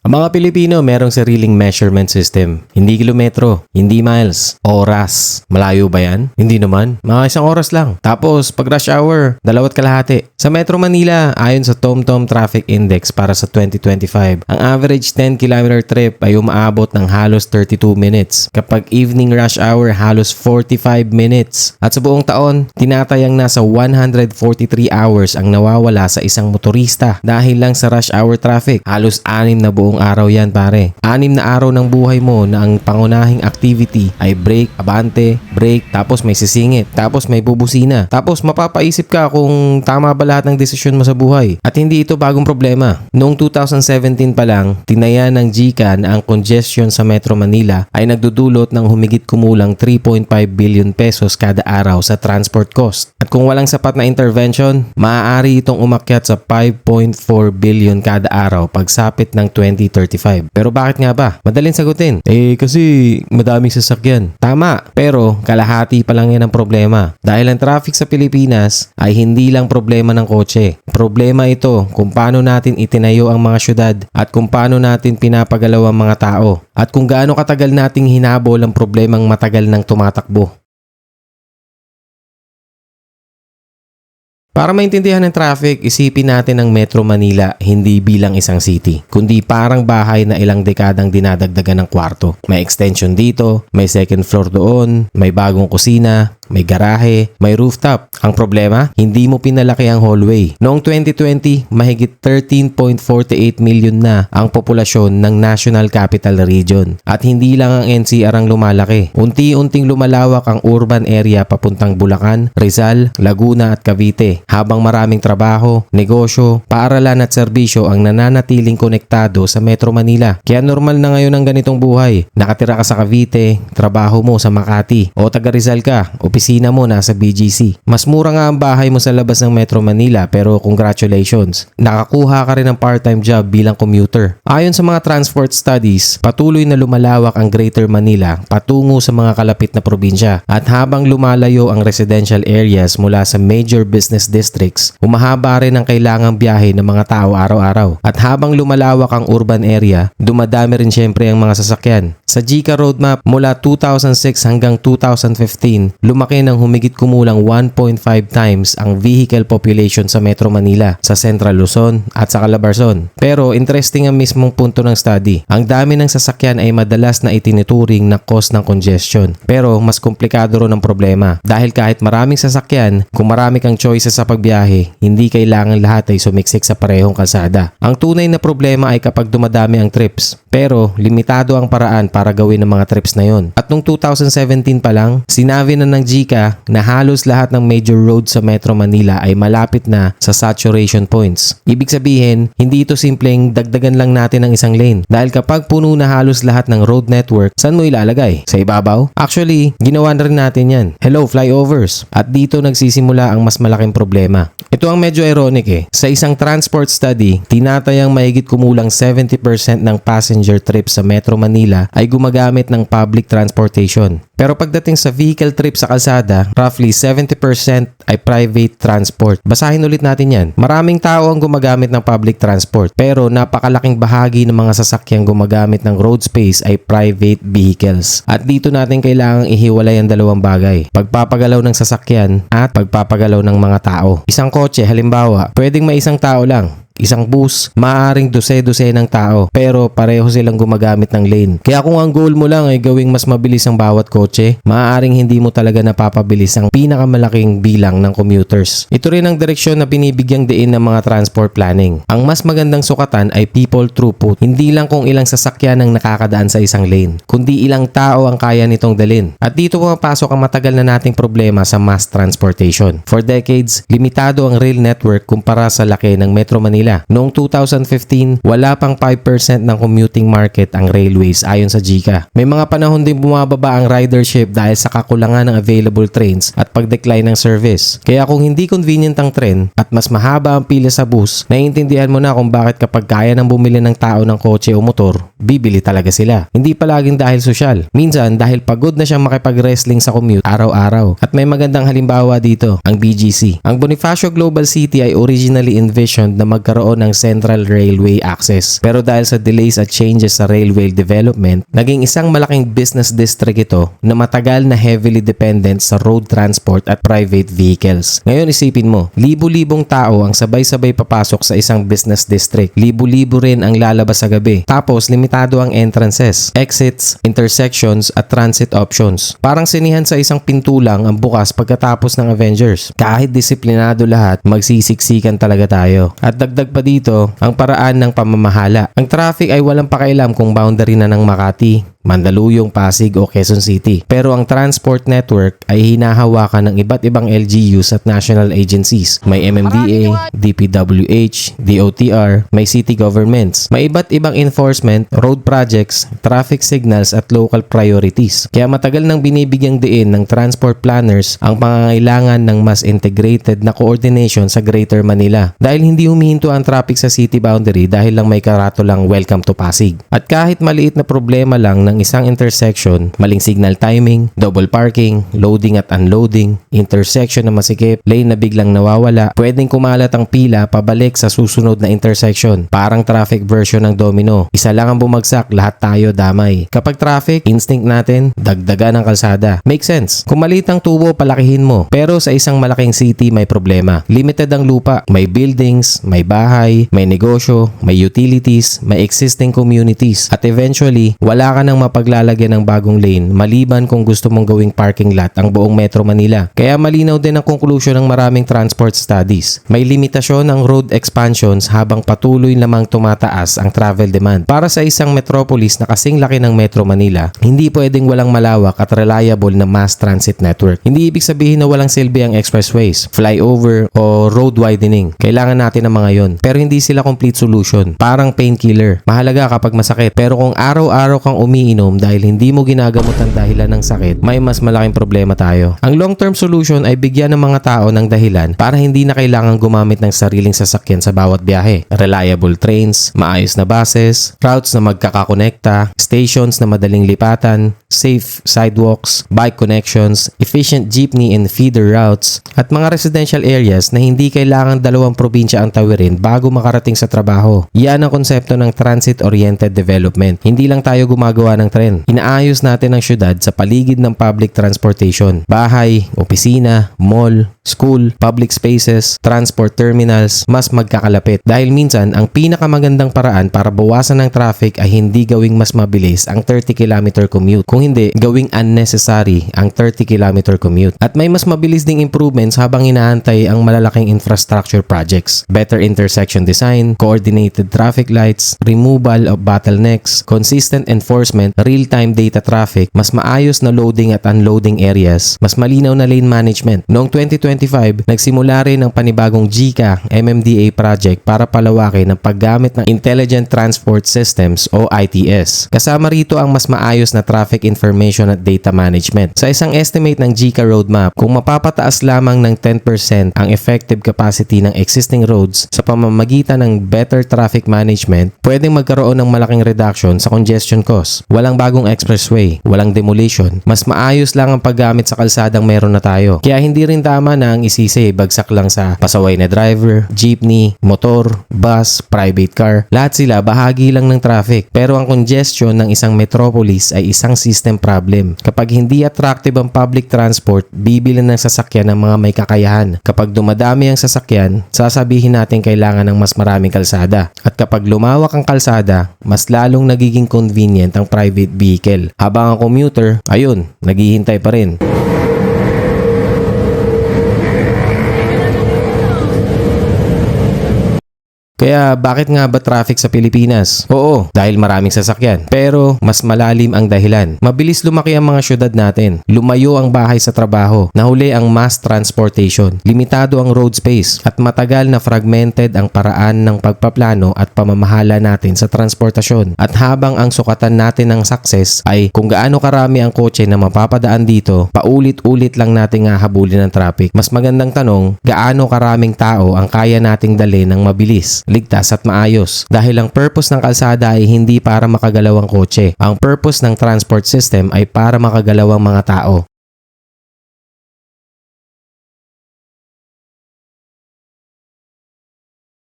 Ang mga Pilipino merong sariling measurement system. Hindi kilometro, hindi miles, oras. Malayo ba yan? Hindi naman. Mga isang oras lang. Tapos, pag rush hour, 2.5. Sa Metro Manila, ayon sa TomTom Traffic Index para sa 2025, ang average 10-kilometer trip ay umaabot ng halos 32 minutes. Kapag evening rush hour, halos 45 minutes. At sa buong taon, tinatayang nasa 143 hours ang nawawala sa isang motorista dahil lang sa rush hour traffic. Halos 6 na buong araw yan pare. 6 na araw ng buhay mo na ang pangunahing activity ay brake, abante, brake, tapos may sisingit, tapos may bubusina. Tapos mapapaisip ka kung tama ba lahat ng desisyon mo sa buhay. At hindi ito bagong problema. Noong 2017 pa lang, tinaya ng GCA na ang congestion sa Metro Manila ay nagdudulot ng humigit kumulang 3.5 billion pesos kada araw sa transport cost. At kung walang sapat na intervention, maaari itong umakyat sa 5.4 billion kada araw pagsapit ng 2035. Pero bakit nga ba? Madaling sagutin. Kasi madaming sasakyan. Tama, pero kalahati pa lang yan ang problema. Dahil ang traffic sa Pilipinas ay hindi lang problema ng kotse. Problema ito kung paano natin itinayo ang mga syudad at kung paano natin pinapagalaw ang mga tao at kung gaano katagal nating hinabol ang problemang matagal nang tumatakbo. Para maintindihan ng traffic, isipin natin ang Metro Manila hindi bilang isang city, kundi parang bahay na ilang dekadang dinadagdagan ng kwarto. May extension dito, may second floor doon, may bagong kusina, may garahe, may rooftop. Ang problema, hindi mo pinalaki ang hallway. Noong 2020, mahigit 13.48 million na ang populasyon ng National Capital Region. At hindi lang ang NCR ang lumalaki. Unti-unting lumalawak ang urban area papuntang Bulacan, Rizal, Laguna at Cavite. Habang maraming trabaho, negosyo, paaralan at serbisyo ang nananatiling konektado sa Metro Manila. Kaya normal na ngayon ang ganitong buhay. Nakatira ka sa Cavite, trabaho mo sa Makati, o taga Rizal ka, opisina mo nasa BGC. Mas mura nga ang bahay mo sa labas ng Metro Manila pero congratulations, nakakuha ka rin ng part-time job bilang commuter. Ayon sa mga transport studies, patuloy na lumalawak ang Greater Manila patungo sa mga kalapit na probinsya. At habang lumalayo ang residential areas mula sa major business districts, humahaba rin ang kailangang biyahe ng mga tao araw-araw. At habang lumalawak ang urban area, dumadami rin syempre ang mga sasakyan. Sa GCA roadmap mula 2006 hanggang 2015, lumaki ng humigit kumulang 1.5 times ang vehicle population sa Metro Manila, sa Central Luzon at sa Calabarzon. Pero interesting ang mismong punto ng study. Ang dami ng sasakyan ay madalas na itinuturing na cause ng congestion. Pero mas komplikado rin ang problema. Dahil kahit maraming sasakyan, kung marami kang choices sa pagbiyahe, hindi kailangan lahat ay sumiksik sa parehong kalsada. Ang tunay na problema ay kapag dumadami ang trips. Pero limitado ang paraan para gawin ang mga trips na yon. At noong 2017 pa lang, sinabi na ng GCA na halos lahat ng major roads sa Metro Manila ay malapit na sa saturation points. Ibig sabihin, hindi ito simpleng dagdagan lang natin ng isang lane. Dahil kapag puno na halos lahat ng road network, saan mo ilalagay? Sa ibabaw? Actually, ginawa na rin natin yan. Hello, flyovers. At dito nagsisimula ang mas malaking problema. Ito ang medyo ironic Sa isang transport study, tinatayang mahigit kumulang 70% ng passenger trips sa Metro Manila ay gumagamit ng public transportation. Pero pagdating sa vehicle trip sa kalsada, roughly 70% ay private transport. Basahin ulit natin yan. Maraming tao ang gumagamit ng public transport, pero napakalaking bahagi ng mga sasakyang gumagamit ng road space ay private vehicles. At dito natin kailangang ihiwalay ang dalawang bagay. Pagpapagalaw ng sasakyan at pagpapagalaw ng mga tao. Isang kotse, halimbawa, pwedeng may isang tao lang. Isang bus, maaaring dose-dose ng tao, pero pareho silang gumagamit ng lane. Kaya kung ang goal mo lang ay gawing mas mabilis ang bawat kotse, maaaring hindi mo talaga napapabilis ang pinakamalaking bilang ng commuters. Ito rin ang direksyon na binibigyang diin ng mga transport planning. Ang mas magandang sukatan ay people throughput, hindi lang kung ilang sasakyan ang nakakadaan sa isang lane, kundi ilang tao ang kaya nitong dalhin. At dito pumapasok ang matagal na nating problema sa mass transportation. For decades, limitado ang rail network kumpara sa laki ng Metro Manila. Noong 2015, wala pang 5% ng commuting market ang railways ayon sa GCA. May mga panahon din bumababa ang ridership dahil sa kakulangan ng available trains at pag-decline ng service. Kaya kung hindi convenient ang tren at mas mahaba ang pila sa bus, naiintindihan mo na kung bakit kapag kaya nang bumili ng tao ng kotse o motor, bibili talaga sila. Hindi palaging dahil sosyal. Minsan dahil pagod na siyang makipag-wrestling sa commute araw-araw. At may magandang halimbawa dito, ang BGC. Ang Bonifacio Global City ay originally envisioned na magkaroon magkaroon ng Central Railway access. Pero dahil sa delays at changes sa railway development, naging isang malaking business district ito na matagal na heavily dependent sa road transport at private vehicles. Ngayon isipin mo, libu-libong tao ang sabay-sabay papasok sa isang business district. Libu-libo rin ang lalabas sa gabi. Tapos limitado ang entrances, exits, intersections at transit options. Parang sinihan sa isang pinto lang ang bukas pagkatapos ng Avengers. Kahit disiplinado lahat, magsisiksikan talaga tayo. At dagdag pa dito, ang paraan ng pamamahala. Ang traffic ay walang pakialam kung boundary na ng Makati, Mandaluyong, Pasig o Quezon City. Pero ang transport network ay hinahawakan ng iba't ibang LGUs at national agencies. May MMDA, DPWH, DOTR, may city governments. May iba't ibang enforcement, road projects, traffic signals at local priorities. Kaya matagal nang binibigyang diin ng transport planners ang pangangailangan ng mas integrated na coordination sa Greater Manila. Dahil hindi humihinto ang traffic sa city boundary dahil lang may karatulang welcome to Pasig. At kahit maliit na problema lang ng isang intersection, maling signal timing, double parking, loading at unloading, intersection na masikip, lane na biglang nawawala, pwedeng kumalat ang pila pabalik sa susunod na intersection. Parang traffic version ng domino. Isa lang ang bumagsak, lahat tayo damay. Kapag traffic, instinct natin, dagdagan ang kalsada. Make sense. Kung maliit ang tubo, palakihin mo. Pero sa isang malaking city, may problema. Limited ang lupa. May buildings, may bahay, may negosyo, may utilities, may existing communities. At eventually, wala ka nang mapaglalagyan ng bagong lane maliban kung gusto mong gawing parking lot ang buong Metro Manila. Kaya malinaw din ang conclusion ng maraming transport studies. May limitasyon ang road expansions habang patuloy lamang tumataas ang travel demand. Para sa isang metropolis na kasing laki ng Metro Manila, hindi pwedeng walang malawak at reliable na mass transit network. Hindi ibig sabihin na walang silbi ang expressways, flyover o road widening. Kailangan natin ng mga yon. Pero hindi sila complete solution. Parang painkiller. Mahalaga kapag masakit. Pero kung araw-araw kang umiinom dahil hindi mo ginagamot ang dahilan ng sakit, may mas malaking problema tayo. Ang long-term solution ay bigyan ng mga tao ng dahilan para hindi na kailangan gumamit ng sariling sasakyan sa bawat biyahe. Reliable trains, maayos na buses, routes na magkakakonekta, stations na madaling lipatan, safe sidewalks, bike connections, efficient jeepney and feeder routes, at mga residential areas na hindi kailangan dalawang probinsya ang tawirin bago makarating sa trabaho. Yan ang konsepto ng transit-oriented development. Hindi lang tayo gumagawa ng tren. Inaayos natin ang syudad sa paligid ng public transportation. Bahay, opisina, mall, school, public spaces, transport terminals, mas magkakalapit. Dahil minsan, ang pinakamagandang paraan para bawasan ng traffic ay hindi gawing mas mabilis ang 30-kilometer commute. Kung hindi, gawing unnecessary ang 30-kilometer commute. At may mas mabilis ding improvements habang inaantay ang malalaking infrastructure projects. Better intersection design, coordinated traffic lights, removal of bottlenecks, consistent enforcement, real-time data traffic, mas maayos na loading at unloading areas, mas malinaw na lane management. Noong 2025, nagsimula rin ang panibagong GCA MMDA project para palawakin ang paggamit ng Intelligent Transport Systems o ITS. Kasama rito ang mas maayos na traffic information at data management. Sa isang estimate ng GCA roadmap, kung mapapataas lamang ng 10% ang effective capacity ng existing roads sa pamamagitan ng better traffic management, pwedeng magkaroon ng malaking reduction sa congestion cost. Walang bagong expressway, walang demolition. Mas maayos lang ang paggamit sa kalsadang meron na tayo. Kaya hindi rin tama na ang isisi bagsak lang sa pasaway na driver, jeepney, motor, bus, private car. Lahat sila bahagi lang ng traffic. Pero ang congestion ng isang metropolis ay isang system problem. Kapag hindi attractive ang public transport, bibili ng sasakyan ng mga may kakayahan. Kapag dumadami ang sasakyan, sasabihin natin kailangan ng mas maraming kalsada. At kapag lumawak ang kalsada, mas lalong nagiging convenient ang private vehicle. Habang ang commuter, ayun, naghihintay pa rin. Kaya bakit nga ba traffic sa Pilipinas? Oo, dahil maraming sasakyan. Pero mas malalim ang dahilan. Mabilis lumaki ang mga syudad natin. Lumayo ang bahay sa trabaho. Nahuli ang mass transportation. Limitado ang road space. At matagal na fragmented ang paraan ng pagpaplano at pamamahala natin sa transportasyon. At habang ang sukatan natin ng success ay kung gaano karami ang kotse na mapapadaan dito, paulit-ulit lang natin nga habulin ng traffic. Mas magandang tanong, gaano karaming tao ang kaya nating dalhin ng mabilis, ligtas at maayos. Dahil ang purpose ng kalsada ay hindi para makagalaw ang kotse. Ang purpose ng transport system ay para makagalaw ang mga tao.